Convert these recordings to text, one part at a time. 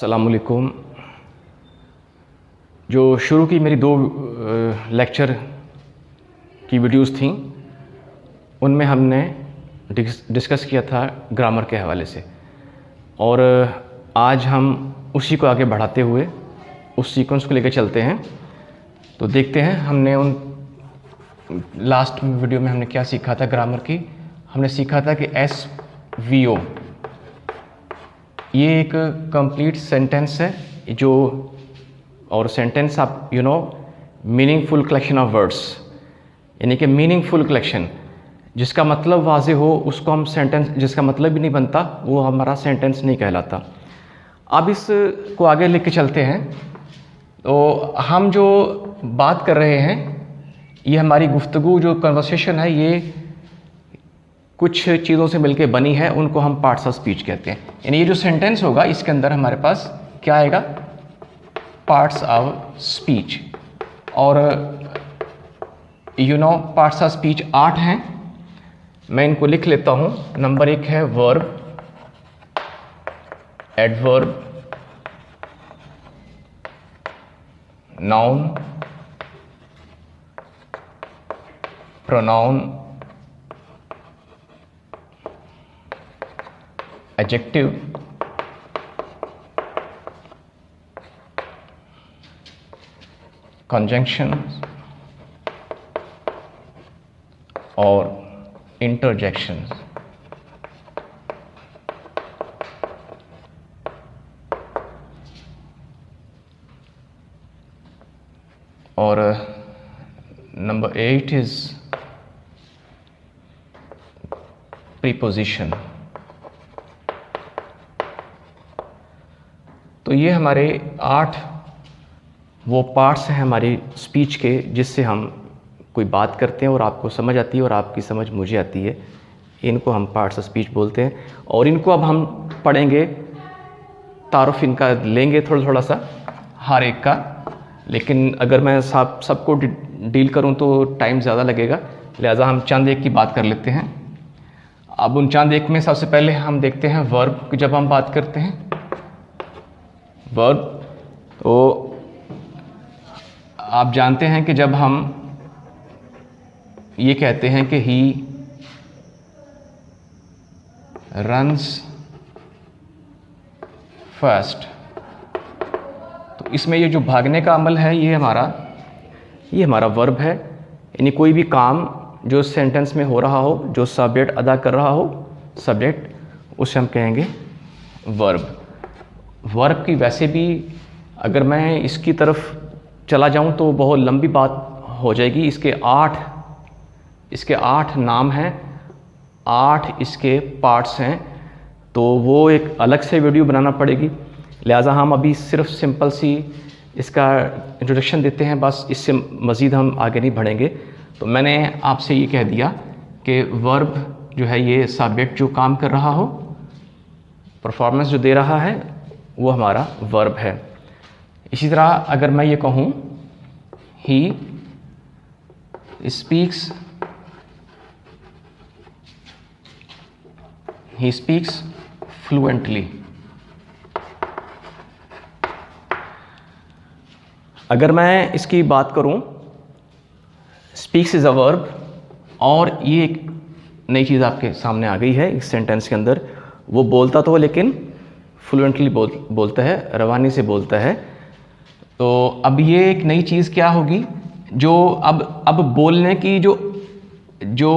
अस्सलामुअलैकुम। जो शुरू की मेरी 2 लेक्चर की वीडियोस थी उनमें हमने डिस्कस किया था ग्रामर के हवाले से, और आज हम उसी को आगे बढ़ाते हुए उस सीक्वेंस को लेकर चलते हैं। तो देखते हैं हमने उन लास्ट वीडियो में हमने क्या सीखा था। ग्रामर की हमने सीखा था कि SVO ये एक कंप्लीट सेंटेंस है जो, और सेंटेंस आप मीनिंगफुल कलेक्शन ऑफ वर्ड्स, यानी कि मीनिंगफुल कलेक्शन जिसका मतलब वाजे हो उसको हम सेंटेंस, जिसका मतलब भी नहीं बनता वो हमारा सेंटेंस नहीं कहलाता। अब इसको आगे लेके चलते हैं। तो हम जो बात कर रहे हैं, ये हमारी गुफ्तगू जो कन्वर्सेशन है, ये कुछ चीज़ों से मिलके बनी है, उनको हम पार्ट्स ऑफ स्पीच कहते हैं। यानी ये जो सेंटेंस होगा इसके अंदर हमारे पास क्या आएगा, पार्ट्स ऑफ स्पीच। और पार्ट्स ऑफ स्पीच 8 हैं। मैं इनको लिख लेता हूँ। नंबर 1 है verb, adverb, noun, pronoun, adjective, conjunction और इंटरजेक्शंस। और नंबर 8 इज प्रीपोजिशन। तो ये हमारे 8 वो पार्ट्स हैं हमारी स्पीच के, जिससे हम कोई बात करते हैं और आपको समझ आती है और आपकी समझ मुझे आती है। इनको हम पार्ट्स ऑफ स्पीच बोलते हैं। और इनको अब हम पढ़ेंगे, तारुफ इनका लेंगे थोड़ा थोड़ा सा हर एक का। लेकिन अगर मैं सबको डील करूं तो टाइम ज़्यादा लगेगा, लिहाजा हम चंद एक की बात कर लेते हैं। अब उन चंद एक में सबसे पहले हम देखते हैं वर्ब की। जब हम बात करते हैं वर्ब, तो आप जानते हैं कि जब हम ये कहते हैं कि ही रन्स फास्ट, तो इसमें ये जो भागने का अमल है ये हमारा वर्ब है। यानी कोई भी काम जो सेंटेंस में हो रहा हो, जो सब्जेक्ट अदा कर रहा हो, सब्जेक्ट, उसे हम कहेंगे वर्ब। वर्ब की वैसे भी अगर मैं इसकी तरफ चला जाऊं तो बहुत लंबी बात हो जाएगी। इसके 8 नाम हैं, 8 इसके पार्ट्स हैं, तो वो एक अलग से वीडियो बनाना पड़ेगी। लिहाजा हम अभी सिर्फ सिंपल सी इसका इंट्रोडक्शन देते हैं, बस। इससे मज़ीद हम आगे नहीं बढ़ेंगे। तो मैंने आपसे ये कह दिया कि वर्ब जो है ये सब्जेक्ट जो काम कर रहा हो, परफॉर्मेंस जो दे रहा है, वो हमारा वर्ब है। इसी तरह अगर मैं ये कहूँ ही स्पीक्स फ्लुएंटली, अगर मैं इसकी बात करूं, स्पीक्स इज अ वर्ब, और ये एक नई चीज़ आपके सामने आ गई है इस सेंटेंस के अंदर। वो बोलता तो लेकिन फ्लुएंटली बोलता है, रवानी से बोलता है। तो अब ये एक नई चीज़ क्या होगी, जो अब बोलने की जो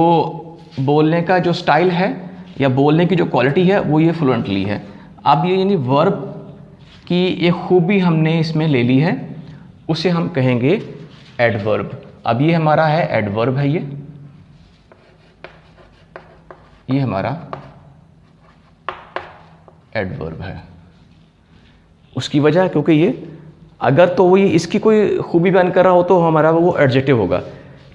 बोलने का जो स्टाइल है या बोलने की जो क्वालिटी है, वो ये फ्लुएंटली है। अब ये यानी वर्ब की एक खूबी हमने इसमें ले ली है, उसे हम कहेंगे एडवर्ब। अब ये हमारा है एडवर्ब है, ये हमारा एडवर्ब है। उसकी वजह, क्योंकि ये अगर तो वो ये इसकी कोई खूबी बयान कर रहा हो तो हमारा वो एडजेक्टिव होगा।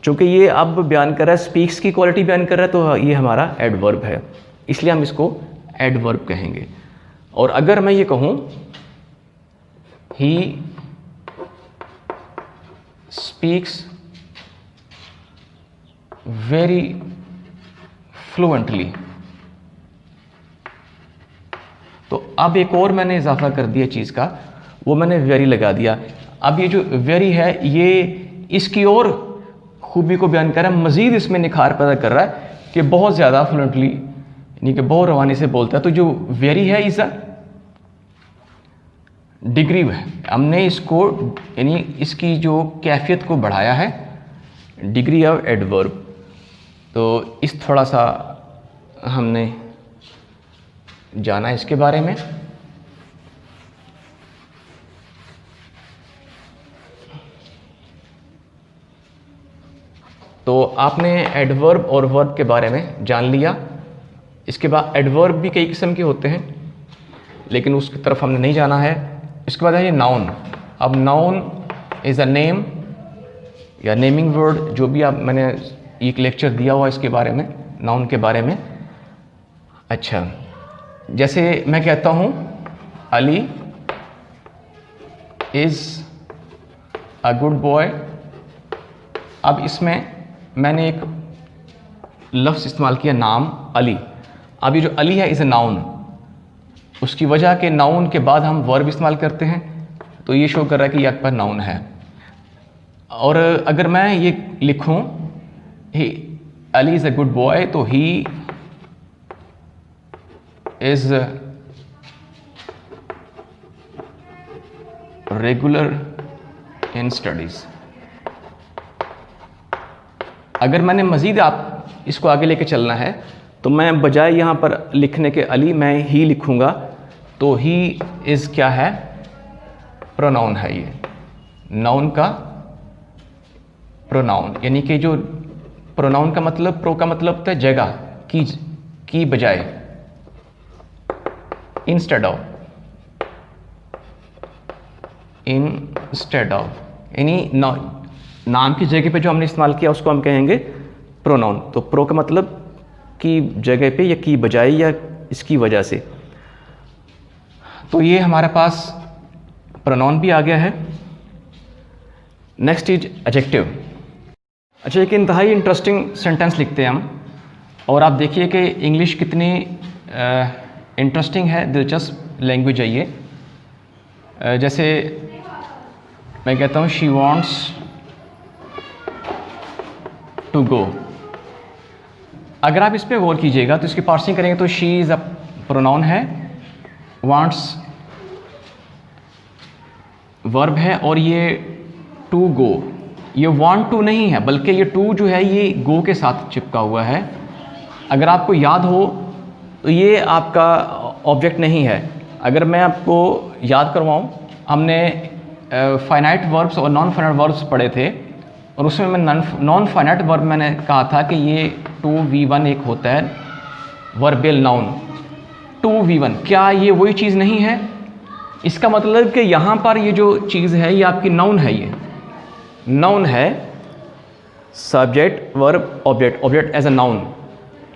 चूँकि ये अब बयान कर रहा है, स्पीक्स की क्वालिटी बयान कर रहा है, तो ये हमारा एडवर्ब है, इसलिए हम इसको एडवर्ब कहेंगे। और अगर मैं ये कहूँ ही स्पीक्स वेरी फ्लुएंटली, तो अब एक और मैंने इजाफा कर दिया चीज़ का, वो मैंने वेरी लगा दिया। अब ये जो वेरी है ये इसकी और खूबी को बयान कर रहा है, मज़ीद इसमें निखार पैदा कर रहा है कि बहुत ज़्यादा फ्लुएंटली यानी कि बहुत रवानी से बोलता है। तो जो वेरी है इज़ अ डिग्री है, हमने इसको यानी इसकी जो कैफियत को बढ़ाया है, डिग्री ऑफ एडवर्ब। तो इस थोड़ा सा हमने जाना इसके बारे में। तो आपने एडवर्ब और वर्ब के बारे में जान लिया। इसके बाद एडवर्ब भी कई किस्म के होते हैं, लेकिन उसकी तरफ हमने नहीं जाना है। इसके बाद है ये नाउन। अब नाउन इज़ अ नेम या नेमिंग वर्ड, जो भी आप मैंने एक लेक्चर दिया हुआ इसके बारे में, नाउन के बारे में। अच्छा, जैसे मैं कहता हूँ Ali is a good boy. अब इसमें मैंने एक लफ्ज़ इस्तेमाल किया, नाम अली। अब ये जो अली है इज़ अ नाउन, उसकी वजह के नाउन के बाद हम वर्ब इस्तेमाल करते हैं, तो ये शो कर रहा है कि ये आपका नाउन है। और अगर मैं ये लिखूं he Ali is a good boy, तो he is regular in studies. अगर मैंने मज़ीद आप इसको आगे लेके चलना है तो मैं बजाय यहाँ पर लिखने के अली मैं ही लिखूँगा। तो ही इज़ क्या है, प्रोनाउन है। ये नाउन का प्रोनाउन, यानी कि जो प्रोनाउन का मतलब, प्रो का मतलब होता है जगह, की बजाय, इंस्टेड ऑफ, यानी नाम की जगह पे जो हमने इस्तेमाल किया उसको हम कहेंगे प्रोनाउन। तो प्रो का मतलब की जगह पे या की बजाय या इसकी वजह से। तो ये हमारे पास प्रोनाउन भी आ गया है। Next is adjective. अच्छा, एक इंतहाई इंटरेस्टिंग सेंटेंस लिखते हैं हम, और आप देखिए कि इंग्लिश कितनी इंटरेस्टिंग है, दिलचस्प लैंग्वेज है ये। जैसे मैं कहता हूँ शी वॉन्ट्स टू गो। अगर आप इस पर गौर कीजिएगा तो इसकी पार्सिंग करेंगे तो शी इज़ अ प्रोनाउन है, वांट्स वर्ब है, और ये टू गो, ये वांट टू नहीं है, बल्कि ये टू जो है ये गो के साथ चिपका हुआ है। अगर आपको याद हो तो ये आपका ऑब्जेक्ट नहीं है। अगर मैं आपको याद करवाऊँ, हमने फाइनाइट वर्ब्स और नॉन फाइनाइट वर्ब्स पढ़े थे, और उसमें मैं नॉन फाइनाइट वर्ब मैंने कहा था कि ये 2v1 एक होता है वर्बल नाउन। 2v1 क्या ये वही चीज़ नहीं है? इसका मतलब कि यहाँ पर ये जो चीज़ है ये आपकी नाउन है। ये नाउन है, subject verb object, object as a noun.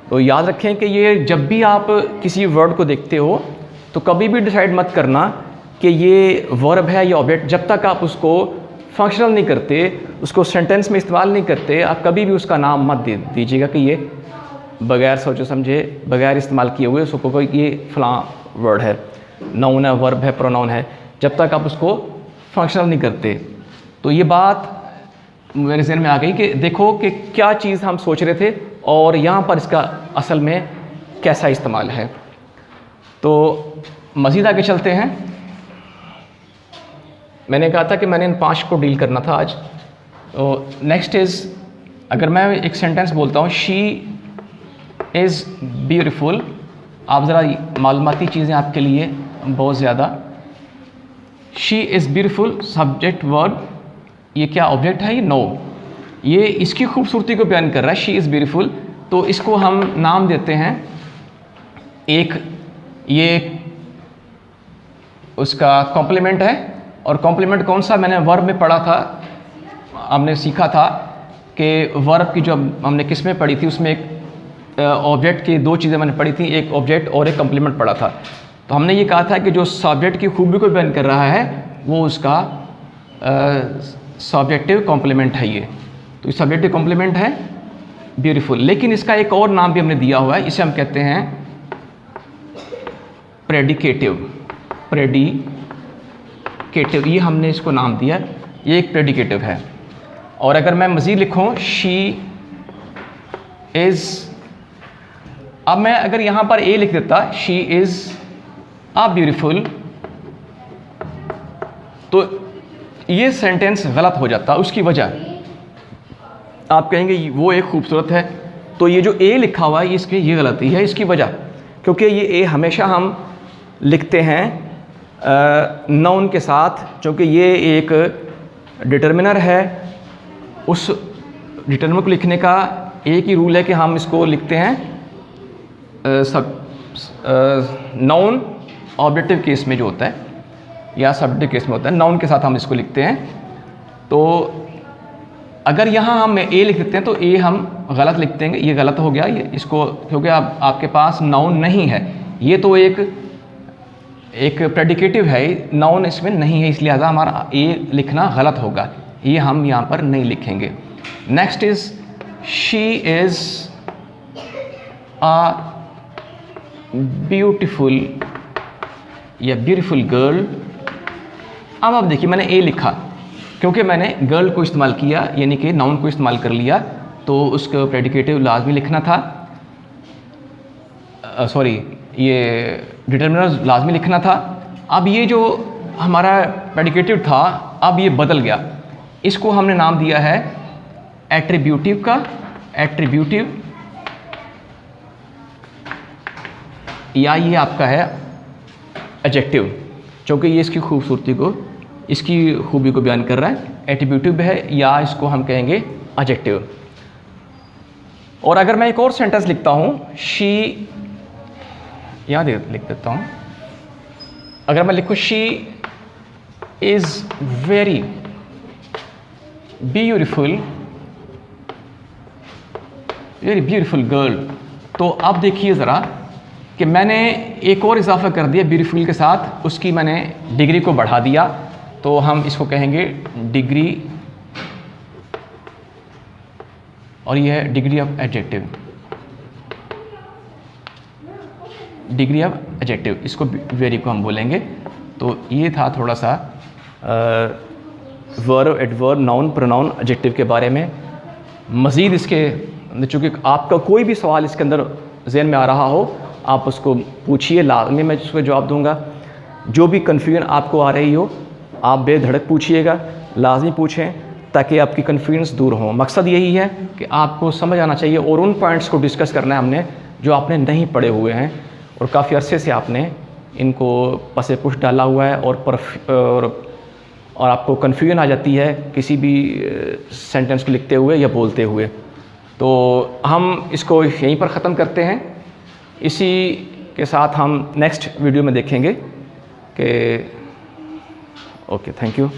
तो याद रखें कि ये जब भी आप किसी वर्ड को देखते हो तो कभी भी डिसाइड मत करना कि ये वर्ब है या ऑब्जेक्ट, जब तक आप उसको फंक्शनल नहीं करते, उसको सेंटेंस में इस्तेमाल नहीं करते, आप कभी भी उसका नाम मत दे दीजिएगा कि ये बगैर सोचे समझे, बगैर इस्तेमाल किए हुए उसको कोई ये फलां वर्ड है, नाउन है, वर्ब है, प्रोनाउन है, जब तक आप उसको फंक्शनल नहीं करते। तो ये बात मेरे ज़हन में आ गई कि देखो कि क्या चीज़ हम सोच रहे थे और यहाँ पर इसका असल में कैसा इस्तेमाल है। तो मज़ीद आगे चलते हैं। मैंने कहा था कि मैंने इन 5 को डील करना था आज। तो नेक्स्ट इज़, अगर मैं एक सेंटेंस बोलता हूँ शी इज़ ब्यूटीफुल, आप ज़रा मालूमाती चीज़ें आपके लिए बहुत ज़्यादा। She is beautiful, subject verb, ये क्या ऑब्जेक्ट है? ये नो, ये इसकी खूबसूरती को बयान कर रहा है, शी इज़ ब्यूटीफुल। तो इसको हम नाम देते हैं एक, ये उसका कॉम्प्लीमेंट है। और कॉम्प्लीमेंट कौन सा? मैंने वर्ब में पढ़ा था, हमने सीखा था कि वर्ब की जो हमने किस्में पढ़ी थी उसमें एक ऑब्जेक्ट की 2 चीज़ें मैंने पढ़ी थी, एक ऑब्जेक्ट और एक कॉम्प्लीमेंट पढ़ा था। तो हमने ये कहा था कि जो सब्जेक्ट की खूबी को बयान कर रहा है वो उसका सब्जेक्टिव कॉम्प्लीमेंट है। ये तो सब्जेक्टिव कॉम्प्लीमेंट है ब्यूटीफुल। लेकिन इसका एक और नाम भी हमने दिया हुआ है, इसे हम कहते हैं प्रेडिकेटिव, ये हमने इसको नाम दिया, ये एक प्रेडिकेटिव है। और अगर मैं मज़ीद लिखूं शी इज़, अब मैं अगर यहाँ पर ए लिख देता शी इज़ आ ब्यूटीफुल, तो ये सेंटेंस गलत हो जाता। उसकी वजह आप कहेंगे वो एक खूबसूरत है, तो ये जो ए लिखा हुआ है इसकी ये गलती है। इसकी वजह क्योंकि ये ए हमेशा हम लिखते हैं नाउन के साथ, क्योंकि ये एक डिटर्मिनर है। उस डिटर्मिनर को लिखने का एक ही रूल है कि हम इसको लिखते हैं नाउन ऑब्जेक्टिव केस में जो होता है या सब्जेक्टिव केस में होता है, नाउन के साथ हम इसको लिखते हैं। तो अगर यहाँ हम ए लिख देते हैं तो ए हम गलत लिखते हैं, ये गलत हो गया ये इसको, क्योंकि अब आपके पास नाउन नहीं है, ये तो एक प्रेडिकेटिव है, नाउन इसमें नहीं है, इसलिए हमारा ए लिखना गलत होगा, ये हम यहाँ पर नहीं लिखेंगे। Next is she is a beautiful या ब्यूटीफुल गर्ल। अब आप देखिए मैंने ए लिखा क्योंकि मैंने गर्ल को इस्तेमाल किया, यानी कि नाउन को इस्तेमाल कर लिया, तो उसका प्रेडिकेटिव लाजमी लिखना था, सॉरी ये डिटर्मिनर लाजमी लिखना था। अब ये जो हमारा प्रेडिकेटिव था अब ये बदल गया, इसको हमने नाम दिया है एट्रीब्यूटिव का, एट्रीब्यूटिव, या ये आपका है एडजेक्टिव, क्योंकि ये इसकी खूबसूरती को, इसकी खूबी को बयान कर रहा है, एट्रीब्यूटिव है, या इसको हम कहेंगे एडजेक्टिव। और अगर मैं एक और सेंटेंस लिखता हूँ शी, यहाँ लिख देता हूँ, अगर मैं लिखूँ she is very beautiful, very beautiful girl, तो अब देखिए ज़रा कि मैंने एक और इजाफा कर दिया ब्यूटीफुल के साथ, उसकी मैंने डिग्री को बढ़ा दिया, तो हम इसको कहेंगे डिग्री, और ये है degree of adjective, degree of adjective, इसको वेरी को हम बोलेंगे। तो ये था थोड़ा सा verb, adverb, noun, pronoun, adjective के बारे में। मज़ीद इसके, चूँकि आपका कोई भी सवाल इसके अंदर ज़हन में आ रहा हो आप उसको पूछिए, लाजमी मैं उसको जवाब दूंगा। जो भी कन्फ्यूजन आपको आ रही हो आप बेधड़क पूछिएगा, लाजमी पूछें ताकि आपकी कन्फ्यूजन्स दूर हों। मकसद यही है कि आपको समझ आना चाहिए और उन पॉइंट्स को डिस्कस करना है हमने जो आपने नहीं पढ़े हुए हैं और काफ़ी अरसे से आपने इनको पसे पुश डाला हुआ है, और आपको कन्फ्यूजन आ जाती है किसी भी सेंटेंस को लिखते हुए या बोलते हुए। तो हम इसको यहीं पर ख़त्म करते हैं। इसी के साथ हम नेक्स्ट वीडियो में देखेंगे कि ओके, थैंक यू।